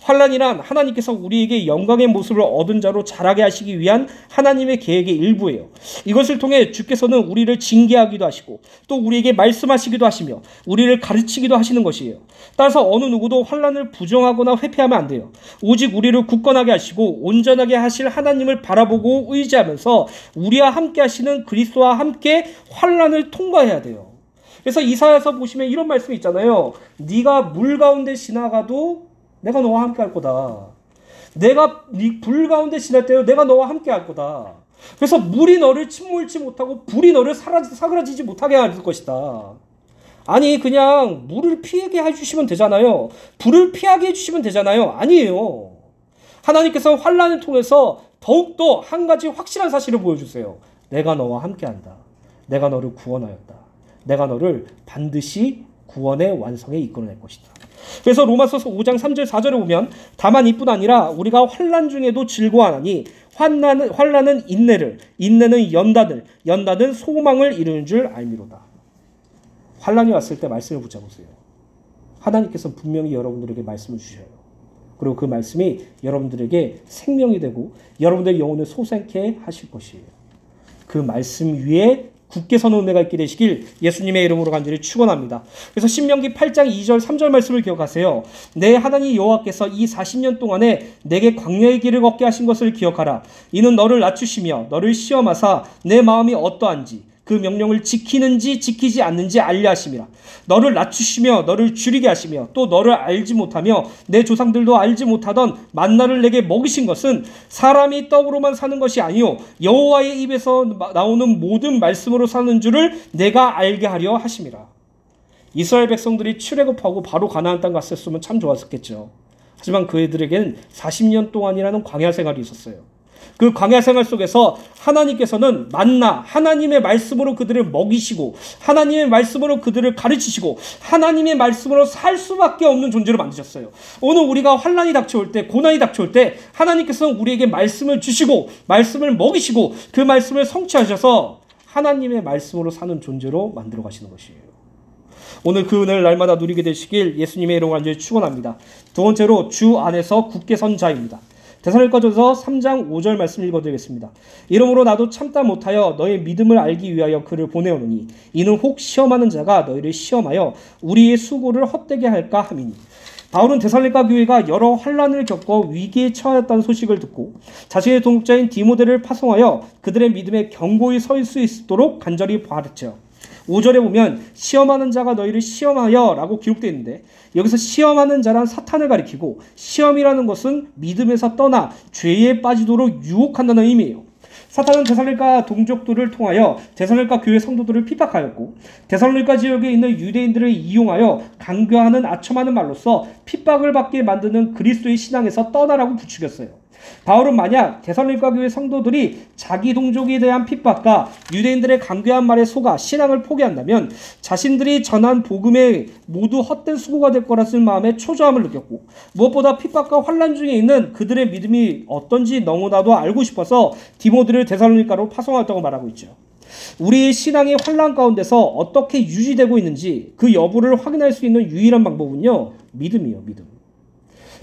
[SPEAKER 1] 환난이란 하나님께서 우리에게 영광의 모습을 얻은 자로 자라게 하시기 위한 하나님의 계획의 일부예요. 이것을 통해 주께서는 우리를 징계하기도 하시고 또 우리에게 말씀하시기도 하시며 우리를 가르치기도 하시는 것이에요. 따라서 어느 누구도 환난을 부정하거나 회피하면 안 돼요. 오직 우리를 굳건하게 하시고 온전하게 하실 하나님을 바라보고 의지하면서 우리와 함께 하시는 그리스도와 함께 환난을 통과해야 돼요. 그래서 이사야서 보시면 이런 말씀이 있잖아요. 네가 물 가운데 지나가도 내가 너와 함께 할 거다. 내가 불 가운데 지날 때요 내가 너와 함께 할 거다. 그래서 물이 너를 침몰치 못하고 불이 너를 사그라지지 못하게 할 것이다. 아니 그냥 물을 피하게 해주시면 되잖아요. 불을 피하게 해주시면 되잖아요. 아니에요. 하나님께서 환난을 통해서 더욱더 한 가지 확실한 사실을 보여주세요. 내가 너와 함께 한다. 내가 너를 구원하였다. 내가 너를 반드시 구원의 완성에 이끌어낼 것이다. 그래서 로마서서 5장 3절 4절에 보면 다만 이뿐 아니라 우리가 환난 중에도 즐거워하나니 환난은 인내를, 인내는 연단을, 연단은 소망을 이루는 줄 알미로다. 환난이 왔을 때 말씀을 붙잡으세요. 하나님께서 분명히 여러분들에게 말씀을 주셔요. 그리고 그 말씀이 여러분들에게 생명이 되고 여러분들의 영혼을 솟게 하실 것이에요. 그 말씀 위에 굳게 서는 은혜가 있게 되시길 예수님의 이름으로 간절히 축원합니다. 그래서 신명기 8장 2절 3절 말씀을 기억하세요. 내 하나님 여호와께서 이 40년 동안에 내게 광야의 길을 걷게 하신 것을 기억하라. 이는 너를 낮추시며 너를 시험하사 내 마음이 어떠한지 그 명령을 지키는지 지키지 않는지 알려 하심이라. 너를 낮추시며 너를 줄이게 하시며 또 너를 알지 못하며 내 조상들도 알지 못하던 만나를 내게 먹이신 것은 사람이 떡으로만 사는 것이 아니요 여호와의 입에서 나오는 모든 말씀으로 사는 줄을 내가 알게 하려 하심이라. 이스라엘 백성들이 출애굽하고 바로 가나안 땅 갔었으면 참 좋았었겠죠. 하지만 그들에게는 40년 동안이라는 광야 생활이 있었어요. 그 광야 생활 속에서 하나님께서는 만나 하나님의 말씀으로 그들을 먹이시고 하나님의 말씀으로 그들을 가르치시고 하나님의 말씀으로 살 수밖에 없는 존재로 만드셨어요. 오늘 우리가 환난이 닥쳐올 때, 고난이 닥쳐올 때 하나님께서는 우리에게 말씀을 주시고 말씀을 먹이시고 그 말씀을 성취하셔서 하나님의 말씀으로 사는 존재로 만들어 가시는 것이에요. 오늘 그 은혜를 날마다 누리게 되시길 예수님의 이름으로 간절히 축원합니다. 두 번째로 주 안에서 굳게 선 자입니다. 데살로니가전서 3장 5절 말씀 읽어드리겠습니다. 이러므로 나도 참다 못하여 너의 믿음을 알기 위하여 그를 보내오노니 이는 혹 시험하는 자가 너희를 시험하여 우리의 수고를 헛되게 할까 함이니. 바울은 데살로니가 교회가 여러 환난을 겪어 위기에 처하였다는 소식을 듣고 자신의 동역자인 디모데를 파송하여 그들의 믿음에 견고히 설 수 있도록 간절히 바랐죠. 5절에 보면 시험하는 자가 너희를 시험하여 라고 기록되어 있는데 여기서 시험하는 자란 사탄을 가리키고 시험이라는 것은 믿음에서 떠나 죄에 빠지도록 유혹한다는 의미예요. 사탄은 데살로니가 동족들을 통하여 데살로니가 교회 성도들을 핍박하였고 데살로니가 지역에 있는 유대인들을 이용하여 강교하는 아첨하는 말로써 핍박을 받게 만드는 그리스도의 신앙에서 떠나라고 부추겼어요. 바울은 만약 데살로니가 교회 성도들이 자기 동족에 대한 핍박과 유대인들의 강교한 말에 속아 신앙을 포기한다면 자신들이 전한 복음에 모두 헛된 수고가 될 거라는 마음에 초조함을 느꼈고 무엇보다 핍박과 환난 중에 있는 그들의 믿음이 어떤지 너무나도 알고 싶어서 디모데를 데살로니가로 파송하였다고 말하고 있죠. 우리의 신앙이 환난 가운데서 어떻게 유지되고 있는지 그 여부를 확인할 수 있는 유일한 방법은요, 믿음이에요. 믿음.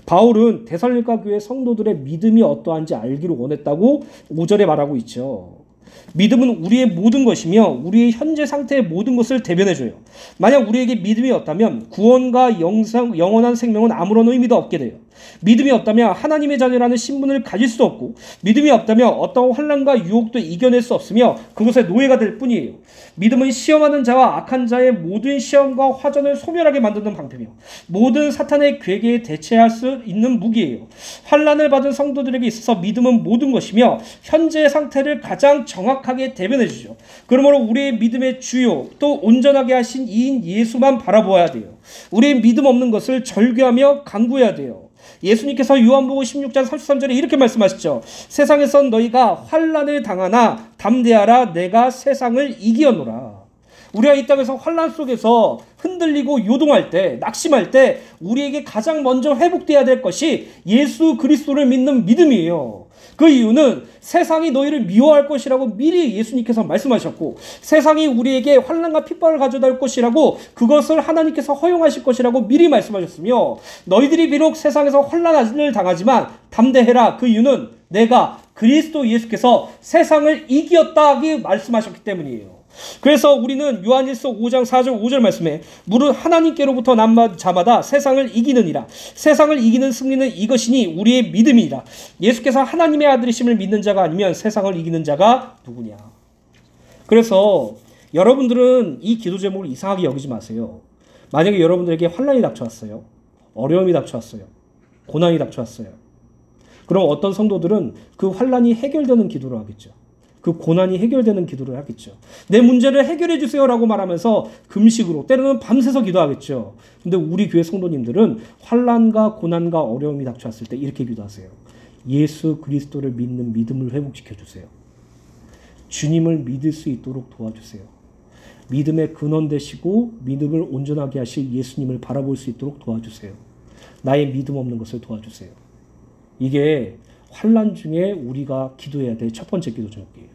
[SPEAKER 1] 바울은 데살로니가 교회 성도들의 믿음이 어떠한지 알기를 원했다고 5절에 말하고 있죠. 믿음은 우리의 모든 것이며 우리의 현재 상태의 모든 것을 대변해줘요. 만약 우리에게 믿음이 없다면 구원과 영원한 생명은 아무런 의미도 없게 돼요. 믿음이 없다면 하나님의 자녀라는 신분을 가질 수 없고 믿음이 없다면 어떤 환난과 유혹도 이겨낼 수 없으며 그것의 노예가 될 뿐이에요. 믿음은 시험하는 자와 악한 자의 모든 시험과 화전을 소멸하게 만드는 방패며 모든 사탄의 괴계에 대체할 수 있는 무기예요. 환난을 받은 성도들에게 있어서 믿음은 모든 것이며 현재의 상태를 가장 정확하게 대변해 주죠. 그러므로 우리의 믿음의 주요 또 온전하게 하신 이인 예수만 바라보아야 돼요. 우리의 믿음 없는 것을 절규하며 간구해야 돼요. 예수님께서 요한복음 16장 33절에 이렇게 말씀하시죠. 세상에선 너희가 환난을 당하나 담대하라 내가 세상을 이기었노라. 우리가 이 땅에서 환난 속에서 흔들리고 요동할 때, 낙심할 때 우리에게 가장 먼저 회복돼야 될 것이 예수 그리스도를 믿는 믿음이에요. 그 이유는 세상이 너희를 미워할 것이라고 미리 예수님께서 말씀하셨고 세상이 우리에게 환난과 핍박을 가져다 올 것이라고 그것을 하나님께서 허용하실 것이라고 미리 말씀하셨으며 너희들이 비록 세상에서 환난을 당하지만 담대해라. 그 이유는 내가 그리스도 예수께서 세상을 이기었다고 말씀하셨기 때문이에요. 그래서 우리는 요한일서 5장 4절 5절 말씀에 무릇 하나님께로부터 난 자마다 세상을 이기느니라. 세상을 이기는 승리는 이것이니 우리의 믿음이니라. 예수께서 하나님의 아들이심을 믿는 자가 아니면 세상을 이기는 자가 누구냐. 그래서 여러분들은 이 기도 제목을 이상하게 여기지 마세요. 만약에 여러분들에게 환난이 닥쳐왔어요. 어려움이 닥쳐왔어요. 고난이 닥쳐왔어요. 그럼 어떤 성도들은 그 환난이 해결되는 기도를 하겠죠. 그 고난이 해결되는 기도를 하겠죠. 내 문제를 해결해 주세요라고 말하면서 금식으로 때로는 밤새서 기도하겠죠. 근데 우리 교회 성도님들은 환난과 고난과 어려움이 닥쳐왔을 때 이렇게 기도하세요. 예수 그리스도를 믿는 믿음을 회복시켜 주세요. 주님을 믿을 수 있도록 도와주세요. 믿음의 근원 되시고 믿음을 온전하게 하실 예수님을 바라볼 수 있도록 도와주세요. 나의 믿음 없는 것을 도와주세요. 이게 환난 중에 우리가 기도해야 될 첫 번째 기도 제목이에요.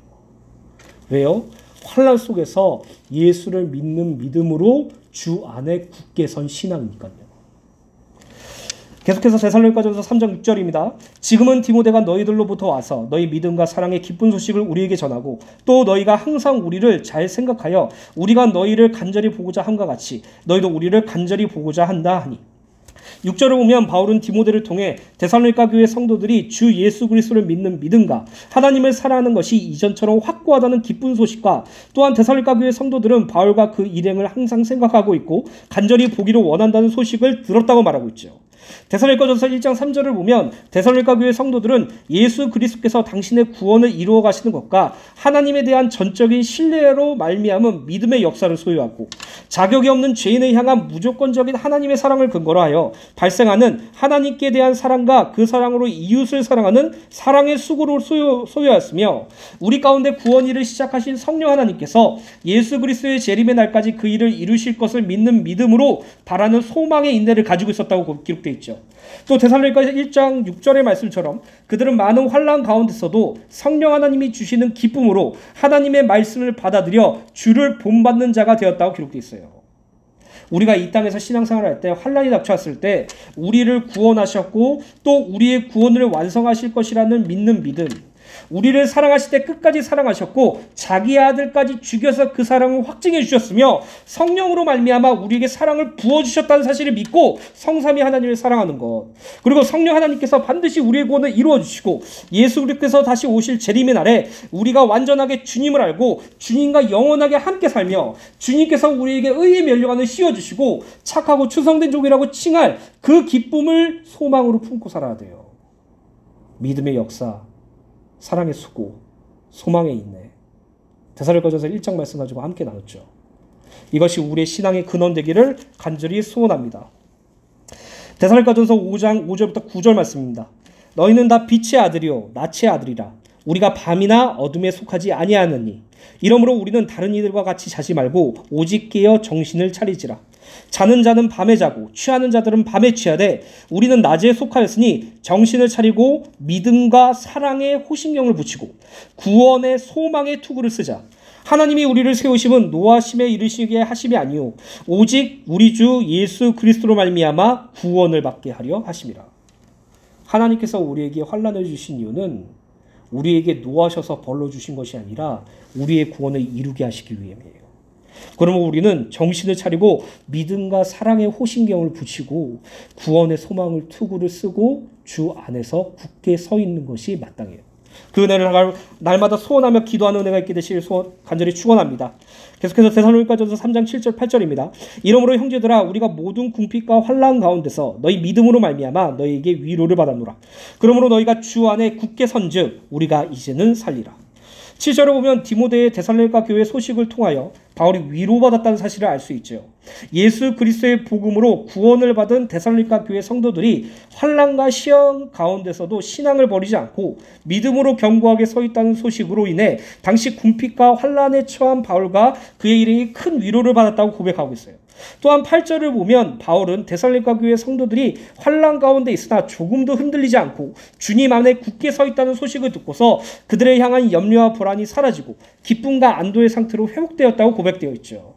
[SPEAKER 1] 왜요? 환난 속에서 예수를 믿는 믿음으로 주 안에 굳게 선 신앙이니까요. 계속해서 데살로니가전서 3장 6절입니다. 지금은 디모데가 너희들로부터 와서 너희 믿음과 사랑의 기쁜 소식을 우리에게 전하고 또 너희가 항상 우리를 잘 생각하여 우리가 너희를 간절히 보고자 함과 같이 너희도 우리를 간절히 보고자 한다 하니. 6절을 보면 바울은 디모데를 통해 데살로니가 교회 성도들이 주 예수 그리스도를 믿는 믿음과 하나님을 사랑하는 것이 이전처럼 확고하다는 기쁜 소식과 또한 데살로니가 교회 성도들은 바울과 그 일행을 항상 생각하고 있고 간절히 보기를 원한다는 소식을 들었다고 말하고 있죠. 데살로니가전서 1장 3절을 보면 데살로니가 교회 성도들은 예수 그리스도께서 당신의 구원을 이루어 가시는 것과 하나님에 대한 전적인 신뢰로 말미암은 믿음의 역사를 소유하고 자격이 없는 죄인을 향한 무조건적인 하나님의 사랑을 근거로 하여 발생하는 하나님께 대한 사랑과 그 사랑으로 이웃을 사랑하는 사랑의 수고를 소유하였으며 우리 가운데 구원 일을 시작하신 성령 하나님께서 예수 그리스도의 재림의 날까지 그 일을 이루실 것을 믿는 믿음으로 바라는 소망의 인내를 가지고 있었다고 기록되어 있죠. 또 데살로니가서 1장 6절의 말씀처럼 그들은 많은 환난 가운데서도 성령 하나님이 주시는 기쁨으로 하나님의 말씀을 받아들여 주를 본받는 자가 되었다고 기록되어 있어요. 우리가 이 땅에서 신앙생활을 할 때 환난이 닥쳐왔을 때 우리를 구원하셨고 또 우리의 구원을 완성하실 것이라는 믿는 믿음, 우리를 사랑하실 때 끝까지 사랑하셨고 자기 아들까지 죽여서 그 사랑을 확증해 주셨으며 성령으로 말미암아 우리에게 사랑을 부어주셨다는 사실을 믿고 성삼위 하나님을 사랑하는 것, 그리고 성령 하나님께서 반드시 우리의 구원을 이루어 주시고 예수 그리스도께서 다시 오실 재림의 날에 우리가 완전하게 주님을 알고 주님과 영원하게 함께 살며 주님께서 우리에게 의의 면류관을 씌워주시고 착하고 충성된 종이라고 칭할 그 기쁨을 소망으로 품고 살아야 돼요. 믿음의 역사, 사랑의 수고, 소망의 인내. 데살로니가전서 1장 말씀 가지고 함께 나눴죠. 이것이 우리의 신앙의 근원 되기를 간절히 소원합니다. 데살로니가전서 5장 5절부터 9절 말씀입니다. 너희는 다 빛의 아들이요 낯의 아들이라. 우리가 밤이나 어둠에 속하지 아니하느니 이러므로 우리는 다른 이들과 같이 자지 말고 오직 깨어 정신을 차리지라. 자는 자는 밤에 자고 취하는 자들은 밤에 취하되 우리는 낮에 속하였으니 정신을 차리고 믿음과 사랑의 호심경을 붙이고 구원의 소망의 투구를 쓰자. 하나님이 우리를 세우심은 노하심에 이르시게 하심이 아니요 오직 우리 주 예수 그리스도로 말미암아 구원을 받게 하려 하심이라. 하나님께서 우리에게 환난을 주신 이유는 우리에게 노하셔서 벌러 주신 것이 아니라 우리의 구원을 이루게 하시기 위함이에요. 그러면 우리는 정신을 차리고 믿음과 사랑의 호심경을 붙이고 구원의 소망을 투구를 쓰고 주 안에서 굳게 서 있는 것이 마땅해요. 그 은혜를 날마다 소원하며 기도하는 은혜가 있게 되시길 간절히 축원합니다. 계속해서 데살로니가전서 3장 7절 8절입니다. 이러므로 형제들아 우리가 모든 궁핍과 환난 가운데서 너희 믿음으로 말미암아 너희에게 위로를 받았노라. 그러므로 너희가 주 안에 굳게 선즉 우리가 이제는 살리라. 7절을 보면 디모데의 데살로니가 교회 소식을 통하여 바울이 위로받았다는 사실을 알 수 있죠. 예수 그리스도의 복음으로 구원을 받은 데살로니가 교회 성도들이 환난과 시험 가운데서도 신앙을 버리지 않고 믿음으로 견고하게 서 있다는 소식으로 인해 당시 궁핍과 환난에 처한 바울과 그의 일행이 큰 위로를 받았다고 고백하고 있어요. 또한 8절을 보면 바울은 데살로니가 교회 성도들이 환난 가운데 있으나 조금도 흔들리지 않고 주님 안에 굳게 서 있다는 소식을 듣고서 그들을 향한 염려와 불안이 사라지고 기쁨과 안도의 상태로 회복되었다고 고백되어 있죠.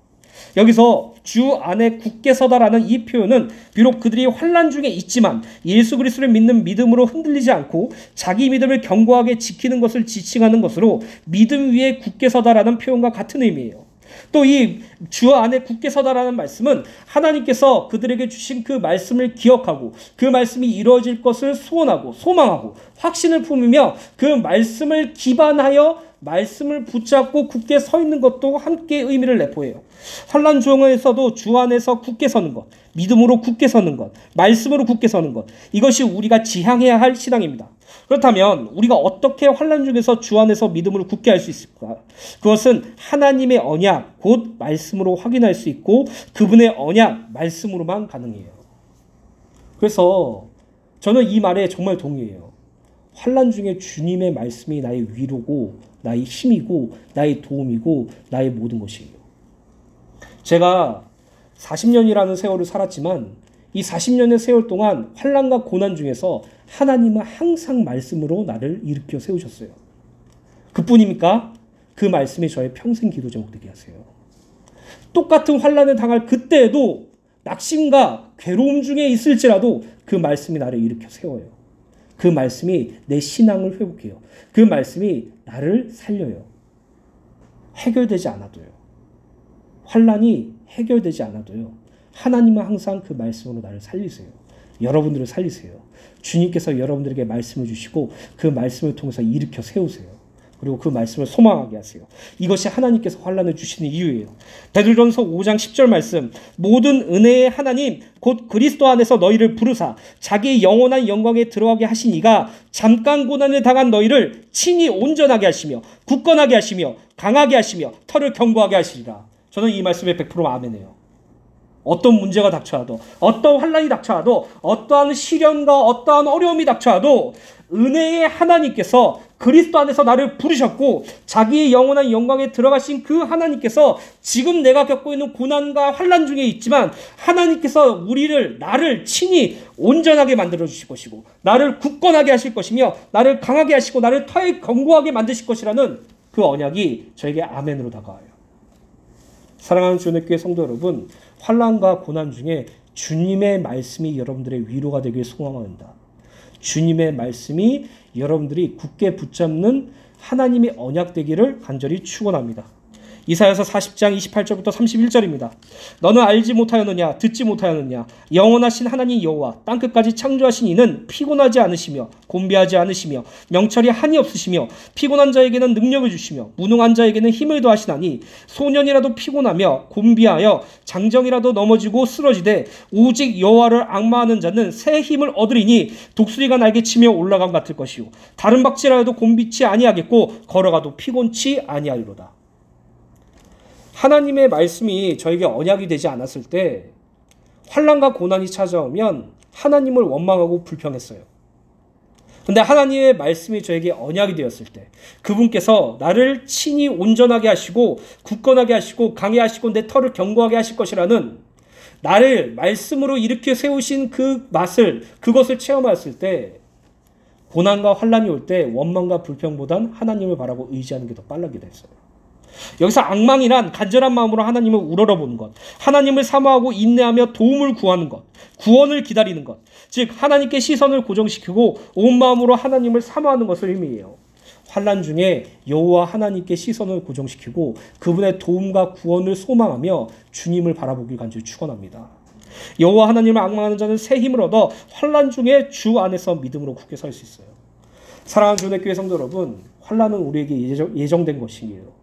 [SPEAKER 1] 여기서 주 안에 굳게 서다라는 이 표현은 비록 그들이 환난 중에 있지만 예수 그리스도를 믿는 믿음으로 흔들리지 않고 자기 믿음을 견고하게 지키는 것을 지칭하는 것으로 믿음 위에 굳게 서다라는 표현과 같은 의미예요. 또 이 주 안에 굳게 서다라는 말씀은 하나님께서 그들에게 주신 그 말씀을 기억하고 그 말씀이 이루어질 것을 소원하고 소망하고 확신을 품으며 그 말씀을 기반하여 말씀을 붙잡고 굳게 서 있는 것도 함께 의미를 내포해요. 환난 중에서도 주 안에서 굳게 서는 것, 믿음으로 굳게 서는 것, 말씀으로 굳게 서는 것, 이것이 우리가 지향해야 할 신앙입니다. 그렇다면 우리가 어떻게 환난 중에서 주 안에서 믿음으로 굳게 할 수 있을까? 그것은 하나님의 언약, 곧 말씀으로 확인할 수 있고 그분의 언약, 말씀으로만 가능해요. 그래서 저는 이 말에 정말 동의해요. 환난 중에 주님의 말씀이 나의 위로고 나의 힘이고 나의 도움이고 나의 모든 것이에요. 제가 40년이라는 세월을 살았지만 이 40년의 세월 동안 환난과 고난 중에서 하나님은 항상 말씀으로 나를 일으켜 세우셨어요. 그뿐입니까? 그 말씀이 저의 평생 기도 제목 되게 하세요. 똑같은 환난을 당할 그때에도 낙심과 괴로움 중에 있을지라도 그 말씀이 나를 일으켜 세워요. 그 말씀이 내 신앙을 회복해요. 그 말씀이 나를 살려요. 해결되지 않아도요. 환난이 해결되지 않아도요. 하나님은 항상 그 말씀으로 나를 살리세요. 여러분들을 살리세요. 주님께서 여러분들에게 말씀을 주시고 그 말씀을 통해서 일으켜 세우세요. 그리고 그 말씀을 소망하게 하세요. 이것이 하나님께서 환난을 주시는 이유예요. 베드로전서 5장 10절 말씀, 모든 은혜의 하나님 곧 그리스도 안에서 너희를 부르사 자기의 영원한 영광에 들어가게 하신 이가 잠깐 고난을 당한 너희를 친히 온전하게 하시며 굳건하게 하시며 강하게 하시며 털을 견고하게 하시리라. 저는 이 말씀에 100% 아멘해요. 어떤 문제가 닥쳐와도, 어떤 환난이 닥쳐와도, 어떠한 시련과 어떠한 어려움이 닥쳐와도 은혜의 하나님께서 그리스도 안에서 나를 부르셨고 자기의 영원한 영광에 들어가신 그 하나님께서 지금 내가 겪고 있는 고난과 환난 중에 있지만 하나님께서 나를 친히 온전하게 만들어 주실 것이고 나를 굳건하게 하실 것이며 나를 강하게 하시고 나를 털 견고하게 만드실 것이라는 그 언약이 저에게 아멘으로 다가와요. 사랑하는 주님의 교회 성도 여러분, 환난과 고난 중에 주님의 말씀이 여러분들의 위로가 되길 소망합니다. 주님의 말씀이 여러분들이 굳게 붙잡는 하나님의 언약 되기를 간절히 축원합니다. 이사야서 40장 28절부터 31절입니다. 너는 알지 못하였느냐 듣지 못하였느냐 영원하신 하나님 여호와 땅끝까지 창조하신 이는 피곤하지 않으시며 곤비하지 않으시며 명철이 한이 없으시며 피곤한 자에게는 능력을 주시며 무능한 자에게는 힘을 더하시나니 소년이라도 피곤하며 곤비하여 장정이라도 넘어지고 쓰러지되 오직 여호와를 앙마하는 자는 새 힘을 얻으리니 독수리가 날개 치며 올라감 같을 것이요 다른 박질하여도 곤비치 아니하겠고 걸어가도 피곤치 아니하리로다. 하나님의 말씀이 저에게 언약이 되지 않았을 때 환난과 고난이 찾아오면 하나님을 원망하고 불평했어요. 근데 하나님의 말씀이 저에게 언약이 되었을 때 그분께서 나를 친히 온전하게 하시고 굳건하게 하시고 강하게 하시고 내 털을 견고하게 하실 것이라는 나를 말씀으로 일으켜 세우신 그것을 체험했을 때 고난과 환난이 올 때 원망과 불평보단 하나님을 바라고 의지하는 게 더 빨라게 됐어요. 여기서 앙망이란 간절한 마음으로 하나님을 우러러보는 것, 하나님을 사모하고 인내하며 도움을 구하는 것, 구원을 기다리는 것, 즉 하나님께 시선을 고정시키고 온 마음으로 하나님을 사모하는 것을 의미해요. 환난 중에 여호와 하나님께 시선을 고정시키고 그분의 도움과 구원을 소망하며 주님을 바라보길 간절히 축원합니다. 여호와 하나님을 앙망하는 자는 새 힘을 얻어 환난 중에 주 안에서 믿음으로 굳게 설 수 있어요. 사랑하는 주님의 교회 성도 여러분, 환난은 우리에게 예정된 것이에요.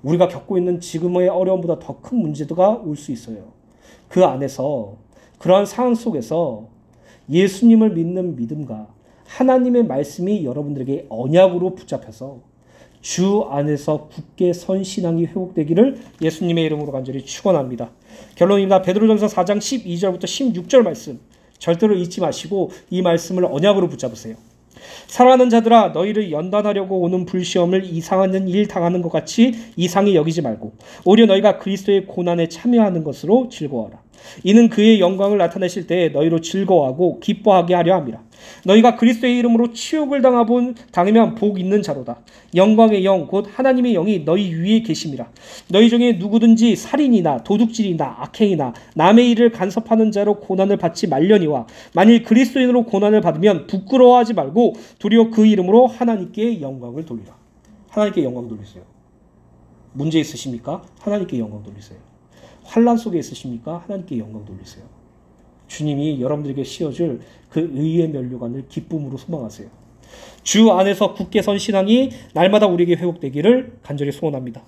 [SPEAKER 1] 우리가 겪고 있는 지금의 어려움보다 더 큰 문제가 올 수 있어요. 그 안에서 그러한 상황 속에서 예수님을 믿는 믿음과 하나님의 말씀이 여러분들에게 언약으로 붙잡혀서 주 안에서 굳게 선 신앙이 회복되기를 예수님의 이름으로 간절히 축원합니다. 결론입니다. 베드로전서 4장 12절부터 16절 말씀 절대로 잊지 마시고 이 말씀을 언약으로 붙잡으세요. 사랑하는 자들아 너희를 연단하려고 오는 불시험을 이상한 일 당하는 것 같이 이상히 여기지 말고 오히려 너희가 그리스도의 고난에 참여하는 것으로 즐거워하라. 이는 그의 영광을 나타내실 때에 너희로 즐거워하고 기뻐하게 하려 함이라. 너희가 그리스도의 이름으로 치욕을 당하면 복 있는 자로다. 영광의 영 곧 하나님의 영이 너희 위에 계심이라. 너희 중에 누구든지 살인이나 도둑질이나 악행이나 남의 일을 간섭하는 자로 고난을 받지 말려니와 만일 그리스도인으로 고난을 받으면 부끄러워하지 말고 도리어 그 이름으로 하나님께 영광을 돌리라. 하나님께 영광 돌리세요. 문제 있으십니까? 하나님께 영광 돌리세요. 환난 속에 있으십니까? 하나님께 영광 돌리세요. 주님이 여러분들에게 씌워줄 그 의의 면류관을 기쁨으로 소망하세요. 주 안에서 굳게 선 신앙이 날마다 우리에게 회복되기를 간절히 소원합니다.